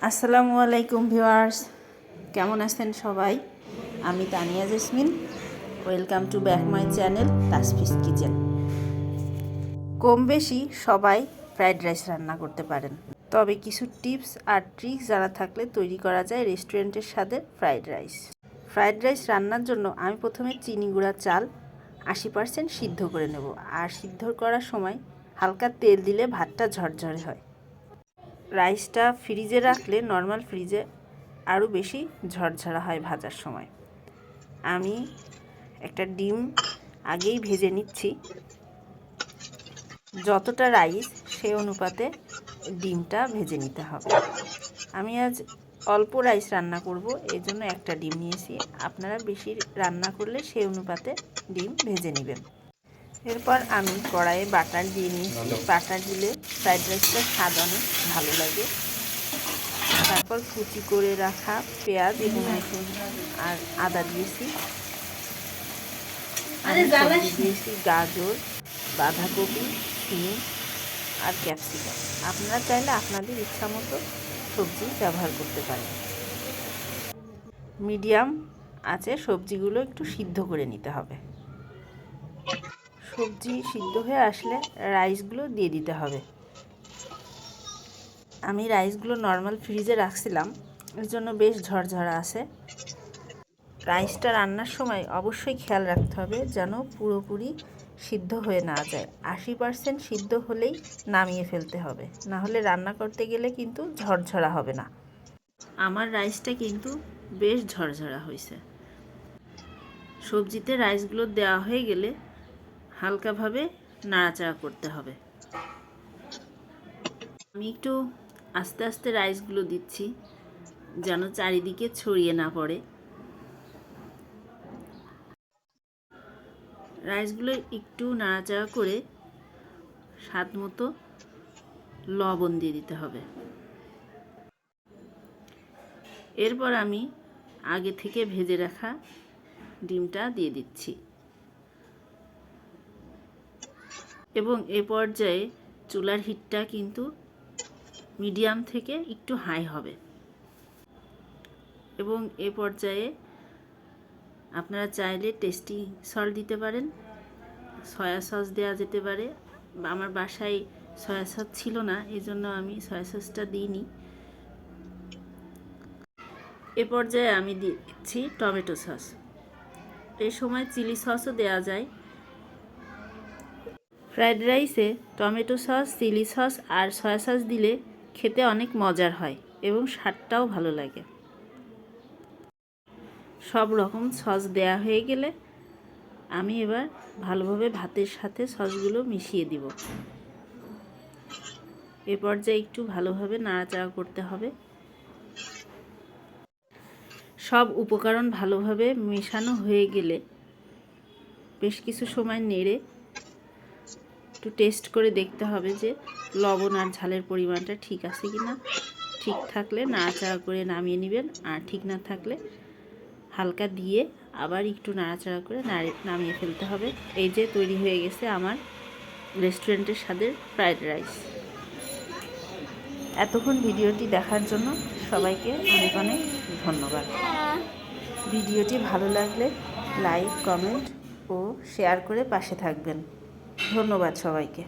আসসালামু আলাইকুম ভিউয়ার্স, কেমন আছেন সবাই? আমি Tania Jesmin. Welcome to back my channel Tasfi's kitchen. কম বেশি সবাই ফ্রাইড রাইস রান্না করতে পারেন, তবে কিছু টিপস আর ট্রিক্স জানা থাকলে তৈরি করা যায় রেস্টুরেন্টের স্বাদের ফ্রাইড রাইস। ফ্রাইড রাইস রান্নার জন্য আমি প্রথমে চিনি গুঁড়া চাল 80% সিদ্ধ করে নেব। আর সিদ্ধ করার সময় হালকা তেল দিলে ভাতটা ঝরঝরে হয়। রাইসটা ফ্রিজে রাখলে নর্মাল ফ্রিজে আরও বেশি ঝরঝরা হয় ভাজার সময়। আমি একটা ডিম আগেই ভেজে নিচ্ছি। যতটা রাইস সেই অনুপাতে ডিমটা ভেজে নিতে হবে। আমি আজ অল্প রাইস রান্না করব, এই জন্য একটা ডিম নিয়েছি। আপনারা বেশি রান্না করলে সেই অনুপাতে ডিম ভেজে নেবেন। এরপর আমি কড়াইয়ে বাটার দিয়ে নিয়েছি। বাটার দিলে ফ্রাইড রাইসটা স্বাদ অনেক ভালো লাগে। তারপর কুচি করে রাখা পেঁয়াজ এবং রসুন আর আদা দিয়েছি। দিয়েছি গাজর, বাঁধাকপি, সিম আর ক্যাপসিকাম। আপনারা চাইলে আপনাদের ইচ্ছা মতো সবজি ব্যবহার করতে পারেন। মিডিয়াম আছে সবজিগুলো একটু সিদ্ধ করে নিতে হবে। সবজি সিদ্ধ হয়ে আসলে রাইসগুলো দিয়ে দিতে হবে। আমি রাইসগুলো নর্মাল ফ্রিজে রাখছিলাম, এর জন্য বেশ ঝরঝরা আছে। রাইসটা রান্নার সময় অবশ্যই খেয়াল রাখতে হবে যেন পুরোপুরি সিদ্ধ হয়ে না যায়। 80% সিদ্ধ হলেই নামিয়ে ফেলতে হবে, না হলে রান্না করতে গেলে কিন্তু ঝরঝরা হবে না। আমার রাইসটা কিন্তু বেশ ঝরঝরা হয়েছে। সবজিতে রাইসগুলো দেওয়া হয়ে গেলে হালকাভাবে নাড়াচাড়া করতে হবে। আমি একটু আস্তে আস্তে রাইসগুলো দিচ্ছি যেন চারিদিকে ছড়িয়ে না পড়ে। রাইসগুলো একটু নাড়াচাড়া করে স্বাদ মতো লবণ দিয়ে দিতে হবে। এরপর আমি আগে থেকে ভেজে রাখা ডিমটা দিয়ে দিচ্ছি এবং এ পর্যায়ে চুলার হিটটা কিন্তু মিডিয়াম থেকে একটু হাই হবে। এবং এ পর্যায়ে আপনারা চাইলে টেস্টি সল্ট দিতে পারেন, সয়া সস দেওয়া যেতে পারে। আমার বাসায় সয়া সস ছিল না, এই জন্য আমি সয়া সসটা দিইনি। এ পর্যায়ে আমি দিচ্ছি টমেটো সস। এই সময় চিলি সসও দেওয়া যায়। ফ্রাইড রাইসে টমেটো সস, চিলি সস আর সয়া সস দিলে খেতে অনেক মজার হয় এবং স্বাদটাও ভালো লাগে। সব রকম সস দেয়া হয়ে গেলে আমি এবার ভালোভাবে ভাতের সাথে সসগুলো মিশিয়ে দিব। এ পর্যায়ে একটু ভালোভাবে নাড়াচাড়া করতে হবে। সব উপকরণ ভালোভাবে মেশানো হয়ে গেলে বেশ কিছু সময় নেড়ে একটু টেস্ট করে দেখতে হবে যে লবণ আর ঝালের পরিমাণটা ঠিক আছে কিনা। ঠিক থাকলে নাড়াচাড়া করে নামিয়ে নেবেন, আর ঠিক না থাকলে হালকা দিয়ে আবার একটু নাড়াচাড়া করে নামিয়ে ফেলতে হবে। এই যে তৈরি হয়ে গেছে আমার রেস্টুরেন্টের স্বাদের ফ্রাইড রাইস। এতক্ষণ ভিডিওটি দেখার জন্য সবাইকে অনেক অনেক ধন্যবাদ। ভিডিওটি ভালো লাগলে লাইক, কমেন্ট ও শেয়ার করে পাশে থাকবেন। ধন্যবাদ সবাইকে।